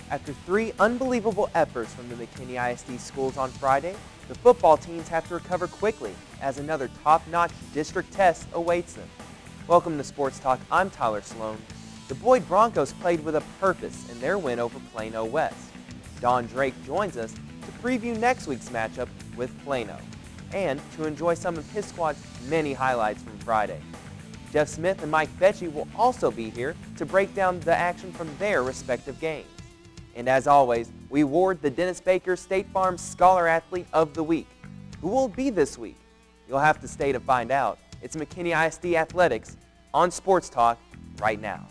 After 3 unbelievable efforts from the McKinney ISD schools on Friday, the football teams have to recover quickly as another top-notch district test awaits them. Welcome to Sports Talk. I'm Tyler Sloan. The Boyd Broncos played with a purpose in their win over Plano West. Don Drake joins us to preview next week's matchup with Plano and to enjoy some of his squad's many highlights from Friday. Jeff Smith and Mike Fetchy will also be here to break down the action from their respective games. And as always, we award the Dennis Baker State Farm Scholar Athlete of the Week. Who will it be this week? You'll have to stay to find out. It's McKinney ISD Athletics on Sports Talk right now.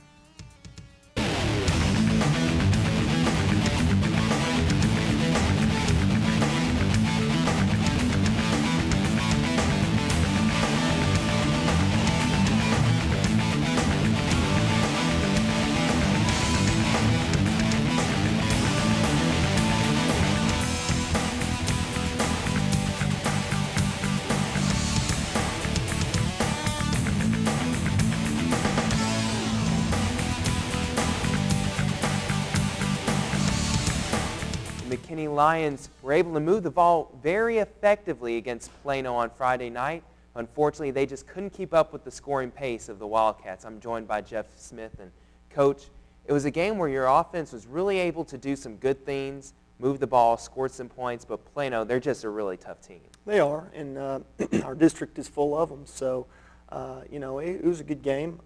McKinney Lions were able to move the ball very effectively against Plano on Friday night. Unfortunately, they just couldn't keep up with the scoring pace of the Wildcats. I'm joined by Jeff Smith and Coach. It was a game where your offense was really able to do some good things, move the ball, scored some points, but Plano, they're just a really tough team. They are, and our district is full of them. So, it was a good game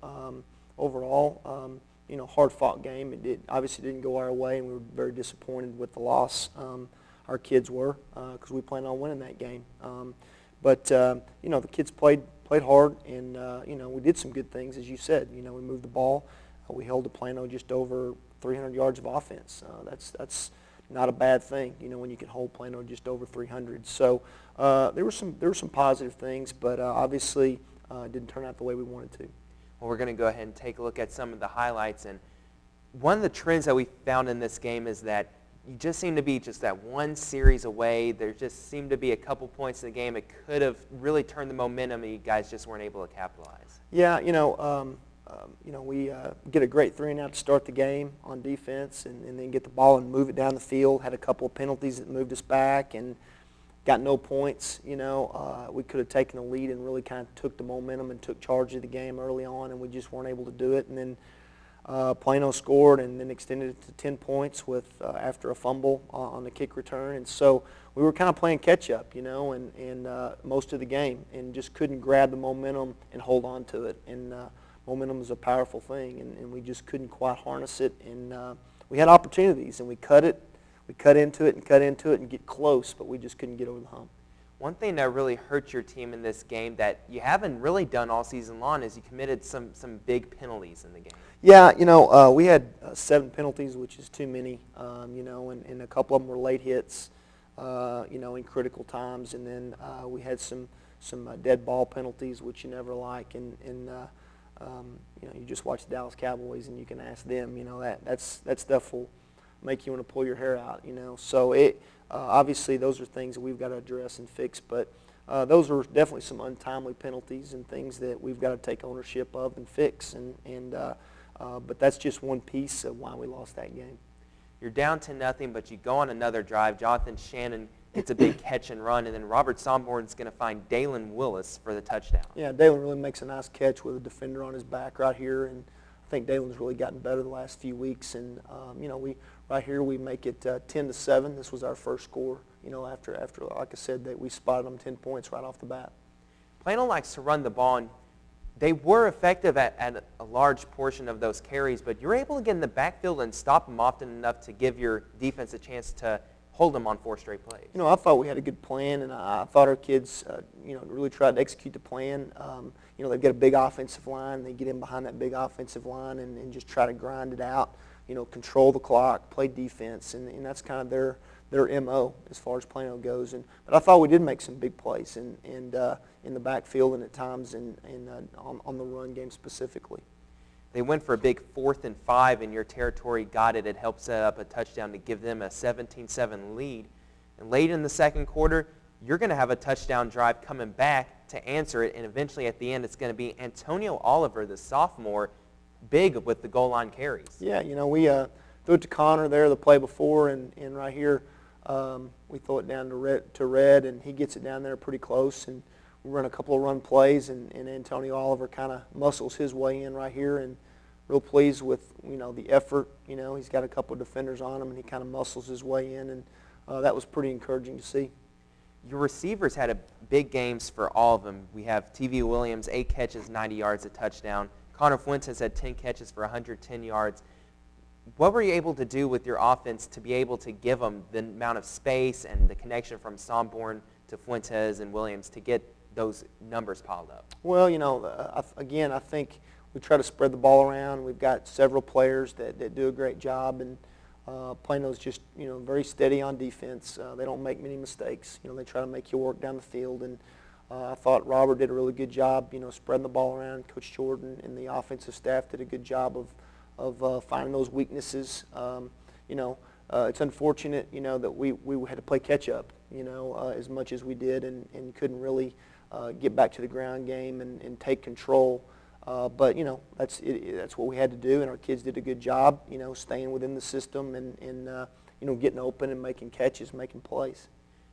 overall. Hard-fought game. It obviously didn't go our way, and we were very disappointed with the loss. Our kids were, because we planned on winning that game. But the kids played hard, and we did some good things, as you said. We moved the ball. We held the Plano just over 300 yards of offense. That's not a bad thing. When you can hold Plano just over 300. So there were some positive things, but obviously it didn't turn out the way we wanted to. Well, we're going to go ahead and take a look at some of the highlights. And one of the trends that we found in this game is that you just seem to be just that one series away. There just seemed to be a couple points in the game. It could have really turned the momentum, and you guys just weren't able to capitalize. Yeah, we get a great 3-and-out to start the game on defense, and then get the ball and move it down the field. Had a couple of penalties that moved us back, and got no points. We could have taken the lead and really kind of took the momentum and took charge of the game early on, and we just weren't able to do it. And then Plano scored and then extended it to 10 points after a fumble on the kick return. And so we were kind of playing catch-up, and most of the game, and just couldn't grab the momentum and hold on to it. And momentum is a powerful thing, and we just couldn't quite harness it. And we had opportunities, and we cut into it and get close, but we just couldn't get over the hump. One thing that really hurt your team in this game that you haven't really done all season long is you committed some big penalties in the game. Yeah, we had 7 penalties, which is too many, and a couple of them were late hits, in critical times, and then we had some dead ball penalties, which you never like, and you just watch the Dallas Cowboys and you can ask them, that stuff will make you want to pull your hair out, So obviously those are things that we've got to address and fix, but those are definitely some untimely penalties and things that we've got to take ownership of and fix, but that's just one piece of why we lost that game. You're down 10-0, but you go on another drive. Jonathan Shannon gets a big catch and run, and then Robert Somborn's going to find Dalen Willis for the touchdown. Yeah, Dalen really makes a nice catch with a defender on his back right here, and I think Dalen's really gotten better the last few weeks, and we make it 10-7. This was our first score. After like I said, that we spotted them 10 points right off the bat. Plano likes to run the ball, and they were effective at a large portion of those carries, but you're able to get in the backfield and stop them often enough to give your defense a chance to hold them on 4 straight plays. I thought we had a good plan, and I thought our kids, really tried to execute the plan. They've got a big offensive line. They get in behind that big offensive line and just try to grind it out, control the clock, play defense, and that's kind of their MO as far as Plano goes. But I thought we did make some big plays in the backfield and at times on the run game specifically. They went for a big 4th and 5 in your territory, got it. It helped set up a touchdown to give them a 17-7 lead. And late in the second quarter, you're going to have a touchdown drive coming back to answer it, and eventually at the end it's going to be Antonio Oliver, the sophomore, big with the goal line carries. Yeah, we threw threw it to Connor there the play before, and right here we throw it down to Red, and he gets it down there pretty close, and we run a couple of run plays, and Antonio Oliver kind of muscles his way in right here, and real pleased with the effort. He's got a couple of defenders on him, and he kind of muscles his way in, and that was pretty encouraging to see. Your receivers had big games for all of them. We have TV Williams, 8 catches, 90 yards, a touchdown. Connor Fuentes had 10 catches for 110 yards. What were you able to do with your offense to be able to give them the amount of space and the connection from Somborn to Fuentes and Williams to get those numbers piled up? Well, again, I think we try to spread the ball around. We've got several players that do a great job, and Plano's just very steady on defense. They don't make many mistakes. They try to make you work down the field, and I thought Robert did a really good job, spreading the ball around. Coach Jordan and the offensive staff did a good job of finding those weaknesses. It's unfortunate, that we had to play catch up, as much as we did, and couldn't really get back to the ground game and take control. But that's what we had to do, and our kids did a good job, staying within the system and getting open and making catches, making plays.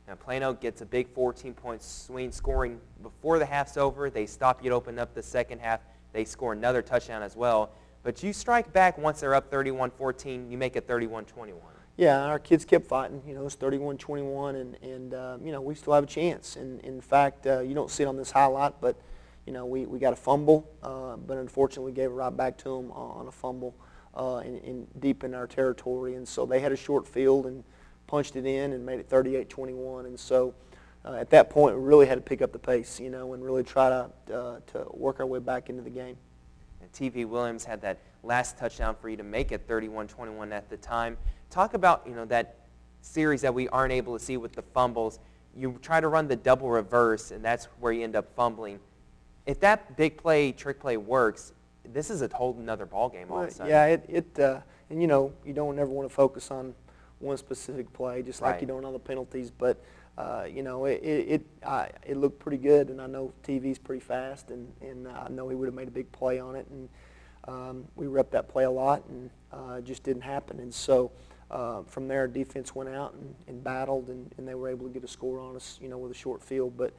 Now Plano gets a big 14-point swing, scoring before the half's over. They stop you to open up the second half. They score another touchdown as well. But you strike back once they're up 31-14. You make it 31-21. Yeah, our kids kept fighting. It's 31-21, and we still have a chance. And in fact, you don't see it on this highlight, but we got a fumble, but unfortunately we gave it right back to them on a fumble in deep in our territory. And so they had a short field and punched it in and made it 38-21. And so at that point we really had to pick up the pace, and really try to work our way back into the game. And TV Williams had that last touchdown for you to make it 31-21 at the time. Talk about that series that we aren't able to see with the fumbles. You try to run the double reverse, and that's where you end up fumbling. If that big play, trick play works, this is a whole another ball game all of a sudden. Yeah, and you don't ever want to focus on one specific play, just like Right. you don't on the penalties. But it looked pretty good, and I know TV's pretty fast, and I know he would have made a big play on it, and we repped that play a lot, and it just didn't happen. And so from there, defense went out and battled, and they were able to get a score on us, with a short field. But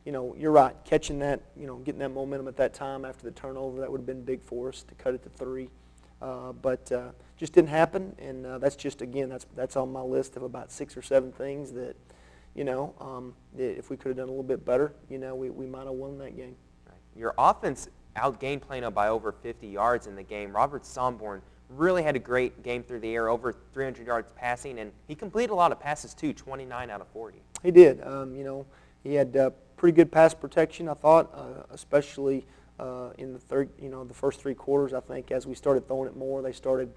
you're right. Catching that, getting that momentum at that time after the turnover, that would have been big for us to cut it to 3. But just didn't happen, and that's just, again, that's on my list of about 6 or 7 things that, if we could have done a little bit better, we might have won that game. Right. Your offense outgained Plano by over 50 yards in the game. Robert Somborn really had a great game through the air, over 300 yards passing, and he completed a lot of passes too, 29 out of 40. He did. He had pretty good pass protection, I thought, especially in the first 3 quarters. I think as we started throwing it more, they started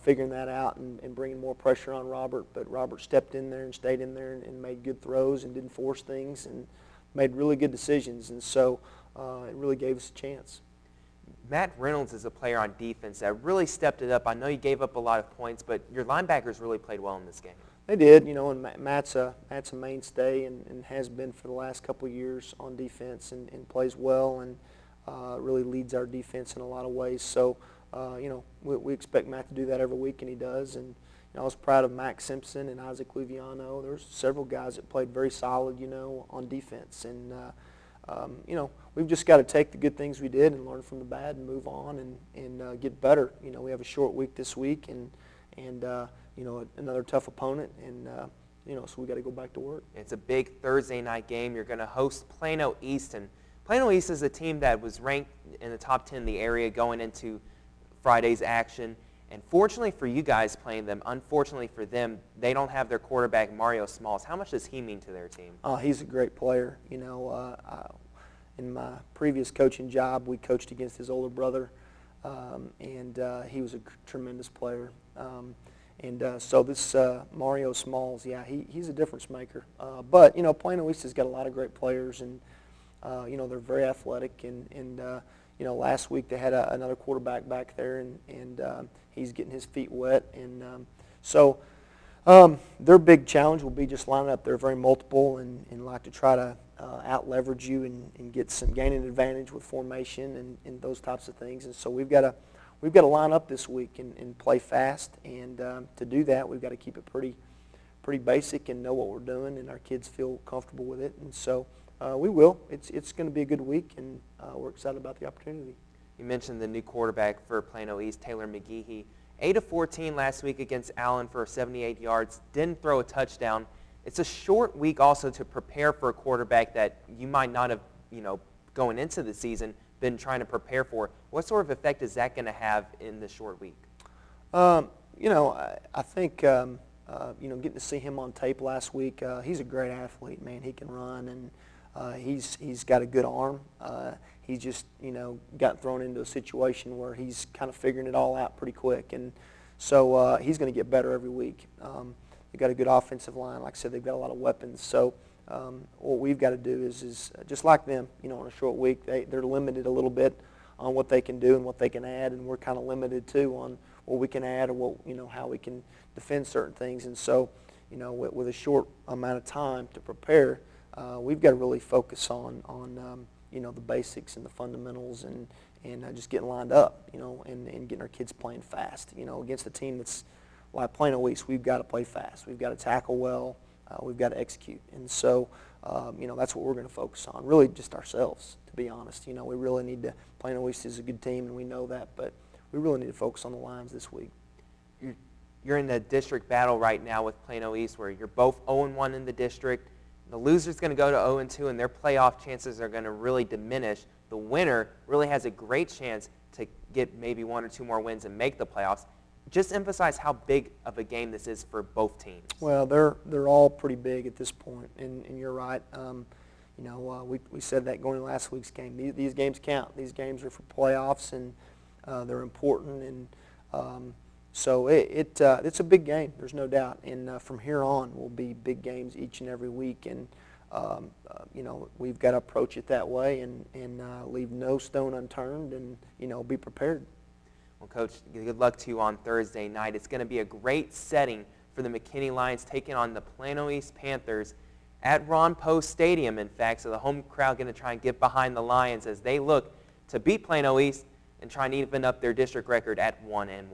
figuring that out and bringing more pressure on Robert. But Robert stepped in there and stayed in there and made good throws and didn't force things and made really good decisions. And so it really gave us a chance. Matt Reynolds is a player on defense that really stepped it up. I know you gave up a lot of points, but your linebackers really played well in this game. They did, and Matt's a mainstay and has been for the last couple of years on defense and plays well and really leads our defense in a lot of ways. So, we expect Matt to do that every week, and he does. And I was proud of Max Simpson and Isaac Luviano. There's several guys that played very solid, on defense. And, we've just got to take the good things we did and learn from the bad and move on and get better. We have a short week this week and another tough opponent, and so we got to go back to work. It's a big Thursday night game. You're going to host Plano East, and Plano East is a team that was ranked in the top 10 in the area going into Friday's action. And fortunately for you guys playing them, unfortunately for them, they don't have their quarterback Mario Smalls. How much does he mean to their team? He's a great player. In my previous coaching job, we coached against his older brother, and he was a tremendous player. So this Mario Smalls, yeah, he's a difference maker. But Plano East has got a lot of great players, and they're very athletic. And last week they had another quarterback back there, and he's getting his feet wet. And so their big challenge will be just lining up. They're very multiple and like to try to out leverage you and gain an advantage with formation and those types of things. And so we've got to we've got to line up this week and play fast. And to do that, we've got to keep it pretty basic and know what we're doing, and our kids feel comfortable with it. And so we will. It's going to be a good week, and we're excited about the opportunity. You mentioned the new quarterback for Plano East, Taylor McKinney. 8 of 14 last week against Allen for 78 yards. Didn't throw a touchdown. It's a short week also to prepare for a quarterback that you might not have, going into the season, been trying to prepare for. What sort of effect is that going to have in the short week? I think, getting to see him on tape last week, he's a great athlete, man. He can run, and he's got a good arm. He's just, got thrown into a situation where he's kind of figuring it all out pretty quick. And so he's going to get better every week. They've got a good offensive line. Like I said, they've got a lot of weapons. So what we've got to do is just like them, on a short week, they're limited a little bit on what they can do and what they can add, and we're kind of limited too on what we can add or what, how we can defend certain things. And so, with a short amount of time to prepare, we've got to really focus on the basics and the fundamentals and just getting lined up, and getting our kids playing fast. Against a team that's like Plano East, we've got to play fast. We've got to tackle well. We've got to execute. And so, that's what we're going to focus on, really just ourselves, to be honest. We really need to, Plano East is a good team, and we know that, but we really need to focus on the lines this week. You're in the district battle right now with Plano East, where you're both 0-1 in the district. The loser's going to go to 0-2, and their playoff chances are going to really diminish. The winner really has a great chance to get maybe 1 or 2 more wins and make the playoffs. Just emphasize how big of a game this is for both teams. Well, they're all pretty big at this point, and you're right. We said that going into last week's game. These games count. These games are for playoffs, and they're important. And so it's a big game. There's no doubt. And from here on, will be big games each and every week. And we've got to approach it that way and leave no stone unturned, and be prepared. Well, Coach, good luck to you on Thursday night. It's going to be a great setting for the McKinney Lions taking on the Plano East Panthers at Ron Post Stadium, in fact. So the home crowd going to try and get behind the Lions as they look to beat Plano East and try and even up their district record at 1-1.